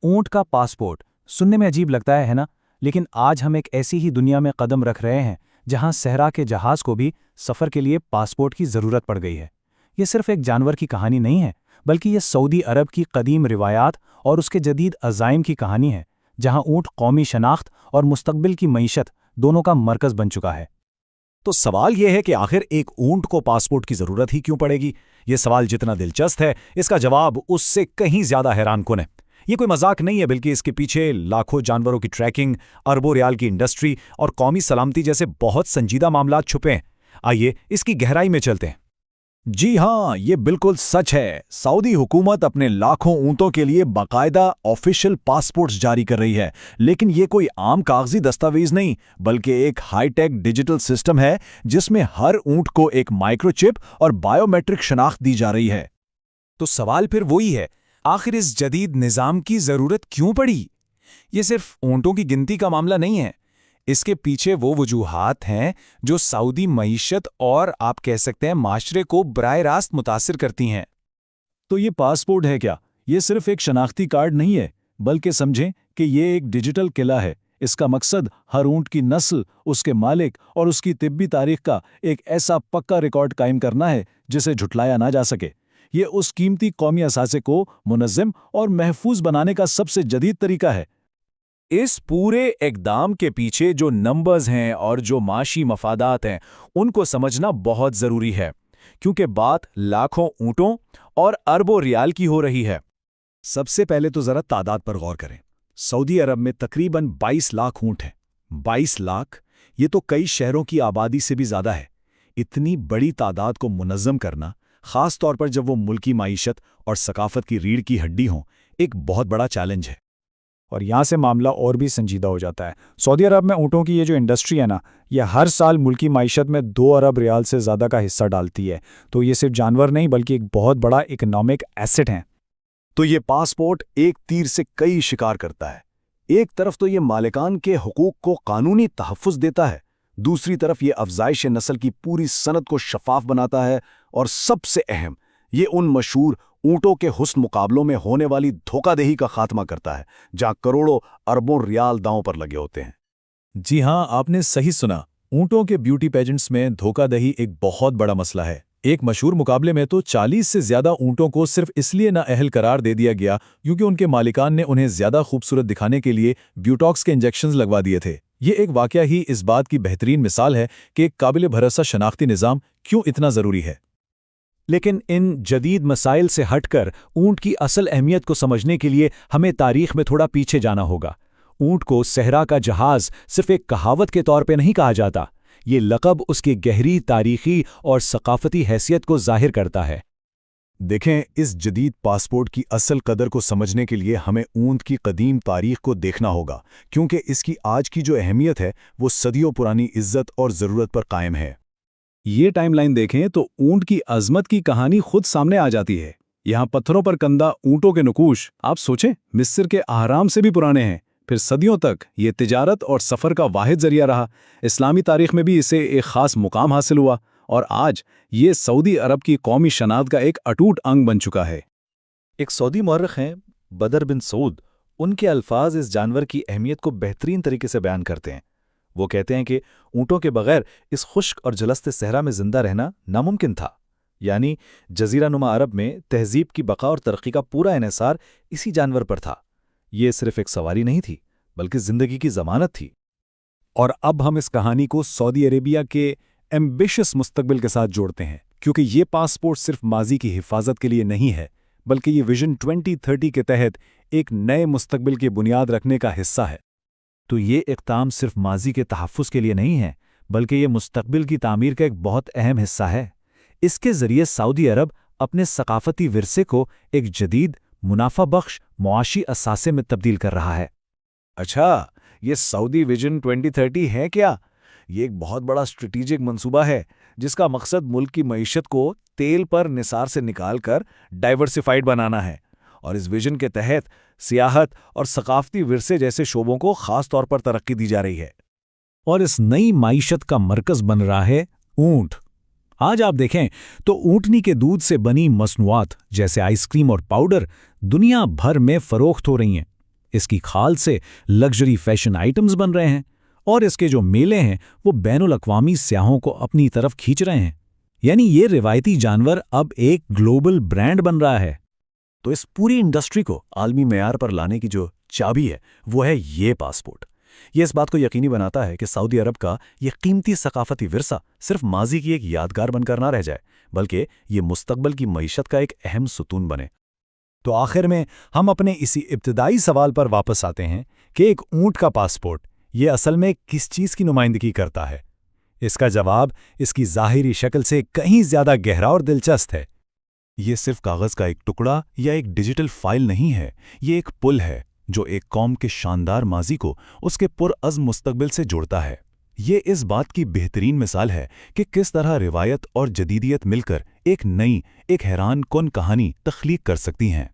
ऊंट का पासपोर्ट सुनने में अजीब लगता है ना। लेकिन आज हम एक ऐसी ही दुनिया में कदम रख रहे हैं जहां सहरा के जहाज को भी सफ़र के लिए पासपोर्ट की ज़रूरत पड़ गई है। ये सिर्फ एक जानवर की कहानी नहीं है, बल्कि ये सऊदी अरब की कदीम रिवायात और उसके जदीद अज़ाइम की कहानी है, जहां ऊंट कौमी शनाख्त और मुस्तकबिल की मईशत दोनों का मरकज़ बन चुका है। तो सवाल यह है कि आखिर एक ऊंट को पासपोर्ट की जरूरत ही क्यों पड़ेगी? ये सवाल जितना दिलचस्प है, इसका जवाब उससे कहीं ज्यादा हैरानकुन है। ये कोई मजाक नहीं है, बल्कि इसके पीछे लाखों जानवरों की ट्रैकिंग, अरबों रियाल की इंडस्ट्री और कौमी सलामती जैसे बहुत संजीदा मामलात छुपे हैं। आइए इसकी गहराई में चलते हैं। जी हाँ, ये बिल्कुल सच है। सऊदी हुकूमत अपने लाखों ऊंटों के लिए बाकायदा ऑफिशियल पासपोर्ट्स जारी कर रही है, लेकिन ये कोई आम कागजी दस्तावेज नहीं, बल्कि एक हाईटेक डिजिटल सिस्टम है जिसमें हर ऊंट को एक माइक्रोचिप और बायोमेट्रिक शनाख्त दी जा रही है। तो सवाल फिर वही है, आखिर इस जदीद निज़ाम की ज़रूरत क्यों पड़ी? ये सिर्फ ऊंटों की गिनती का मामला नहीं है। इसके पीछे वो वजूहात हैं जो सऊदी मईशत और आप कह सकते हैं माशरे को बराह रास्त मुतासिर करती हैं। तो ये पासपोर्ट है क्या? ये सिर्फ एक शनाख्ती कार्ड नहीं है, बल्कि समझें कि ये एक डिजिटल किला है। इसका मकसद हर ऊंट की नस्ल, उसके मालिक और उसकी तिब्बी तारीख का एक ऐसा पक्का रिकॉर्ड कायम करना है जिसे झुटलाया ना जा सके। ये उस कीमती कौमी असासे को मुनज़्ज़म और महफूज बनाने का सबसे जदीद तरीका है। इस पूरे इक़दाम के पीछे जो नंबर्स हैं और जो माशी मफादात हैं, उनको समझना बहुत ज़रूरी है, क्योंकि बात लाखों ऊँटों और अरबों रियाल की हो रही है। सबसे पहले तो ज़रा तादाद पर गौर करें। सऊदी अरब में तकरीबन 22 लाख ऊँट हैं। 22 लाख, ये तो कई शहरों की आबादी से भी ज़्यादा है। इतनी बड़ी तादाद को मुनज़्ज़म करना, ख़ास तौर पर जब वो मुल्की माईशत और सकाफ़त की रीढ़ की हड्डी हों, एक बहुत बड़ा चैलेंज है। और यहाँ से मामला और भी संजीदा हो जाता है। सऊदी अरब में ऊँटों की ये जो इंडस्ट्री है ना, ये हर साल मुल्की माईशत में 2 अरब रियाल से ज़्यादा का हिस्सा डालती है। तो ये सिर्फ जानवर नहीं, बल्कि एक बहुत बड़ा इकोनॉमिक एसेट है। तो ये पासपोर्ट एक तीर से कई शिकार करता है। एक तरफ तो ये मालिकान के हुकूक को कानूनी तहफ़्फ़ुज़ देता है, दूसरी तरफ ये अफ़ज़ाइश नस्ल की पूरी सनद को शफाफ बनाता है, और सबसे अहम, ये उन मशहूर ऊँटों के हुस्न मुकाबलों में होने वाली धोखाधड़ी का खात्मा करता है, जहाँ करोड़ों अरबों रियाल दांव पर लगे होते हैं। जी हाँ, आपने सही सुना। ऊँटों के ब्यूटी पेजेंट्स में धोखाधड़ी एक बहुत बड़ा मसला है। एक मशहूर मुकाबले में तो 40 से ज़्यादा ऊँटों को सिर्फ इसलिए नाअहल करार दे दिया गया क्योंकि उनके मालिकान ने उन्हें ज़्यादा खूबसूरत दिखाने के लिए ब्यूटॉक्स के इंजेक्शंस लगवा दिए थे। ये एक वाकया ही इस बात की बेहतरीन मिसाल है कि एक काबिल भरोसा शनाख्ती निज़ाम क्यों इतना ज़रूरी है। लेकिन इन जदीद मसाइल से हटकर ऊँट की असल अहमियत को समझने के लिए हमें तारीख में थोड़ा पीछे जाना होगा। ऊँट को सहरा का जहाज़ सिर्फ एक कहावत के तौर पे नहीं कहा जाता। ये लक़ब उसकी गहरी तारीख़ी और सकाफ़ती हैसियत को ज़ाहिर करता है। देखें, इस जदीद पासपोर्ट की असल कदर को समझने के लिए हमें ऊँट की कदीम तारीख़ को देखना होगा, क्योंकि इसकी आज की जो अहमियत है वो सदियों पुरानी इज़्ज़त और ज़रूरत पर कायम है। ये टाइमलाइन देखें तो ऊँट की अज़मत की कहानी खुद सामने आ जाती है। यहाँ पत्थरों पर कंदा ऊँटों के नकूश, आप सोचें, मिस्र के अहराम से भी पुराने हैं। फिर सदियों तक ये तिजारत और सफ़र का वाहिद ज़रिया रहा। इस्लामी तारीख़ में भी इसे एक ख़ास मुकाम हासिल हुआ, और आज ये सऊदी अरब की कौमी शनाख्त का एक अटूट अंग बन चुका है। एक सऊदी मौरख़ हैं बदर बिन सऊद, उनके अल्फाज इस जानवर की अहमियत को बेहतरीन तरीके से बयान करते हैं। वो कहते हैं कि ऊँटों के बगैर इस खुश्क और जलस्ते सहरा में ज़िंदा रहना नामुमकिन था। यानी जज़ीरा नुमा अरब में तहज़ीब की बक़ा और तरक्की का पूरा इन्हिसार इसी जानवर पर था। ये सिर्फ एक सवारी नहीं थी, बल्कि ज़िंदगी की ज़मानत थी। और अब हम इस कहानी को सऊदी अरेबिया के एम्बिशियस मुस्तकबिल के साथ जोड़ते हैं, क्योंकि ये पासपोर्ट सिर्फ माजी की हिफाजत के लिए नहीं है, बल्कि ये विजन 2030 के तहत एक नए मुस्तकबिल की बुनियाद रखने का हिस्सा है। तो ये इक़दाम सिर्फ माजी के तहफ़्फ़ुज़ के लिए नहीं है, बल्कि ये मुस्तकबिल की तामीर का एक बहुत अहम हिस्सा है। इसके ज़रिए सऊदी अरब अपने सकाफ़ती विरसे को एक जदीद मुनाफा बख्श मुआशी असासे में तब्दील कर रहा है। अच्छा, ये सऊदी विजन 2030 है क्या? ये एक बहुत बड़ा स्ट्रेटेजिक मंसूबा है जिसका मकसद मुल्क की मईशत को तेल पर निसार से निकालकर डाइवर्सिफाइड बनाना है, और इस विजन के तहत सियाहत और सकाफ़ती विरसे जैसे शोबों को ख़ास तौर पर तरक्की दी जा रही है। और इस नई माईशत का मरकज़ बन रहा है ऊँट। आज आप देखें तो ऊँटनी के दूध से बनी मसनूआत जैसे आइसक्रीम और पाउडर दुनिया भर में फ़रोख्त हो रही हैं। اس کی کھال سے لگژری فیشن آئٹمز بن رہے ہیں، اور اس کے جو میلے ہیں وہ بین الاقوامی سیاحوں کو اپنی طرف کھینچ رہے ہیں۔ یعنی یہ روایتی جانور اب ایک گلوبل برانڈ بن رہا ہے۔ تو اس پوری انڈسٹری کو عالمی معیار پر لانے کی جو چابی ہے وہ ہے یہ پاسپورٹ۔ یہ اس بات کو یقینی بناتا ہے کہ سعودی عرب کا یہ قیمتی ثقافتی ورثہ صرف ماضی کی ایک یادگار بن کر نہ رہ جائے، بلکہ یہ مستقبل کی معیشت کا ایک اہم ستون بنے۔ تو آخر میں ہم اپنے اسی ابتدائی سوال پر واپس آتے ہیں کہ ایک اونٹ کا پاسپورٹ یہ اصل میں کس چیز کی نمائندگی کرتا ہے؟ اس کا جواب اس کی ظاہری شکل سے کہیں زیادہ گہرا اور دلچسپ ہے۔ یہ صرف کاغذ کا ایک ٹکڑا یا ایک ڈیجیٹل فائل نہیں ہے، یہ ایک پل ہے جو ایک قوم کے شاندار ماضی کو اس کے پرعزم مستقبل سے جوڑتا ہے۔ یہ اس بات کی بہترین مثال ہے کہ کس طرح روایت اور جدیدیت مل کر ایک نئی، ایک حیران کن کہانی تخلیق کر سکتی ہیں۔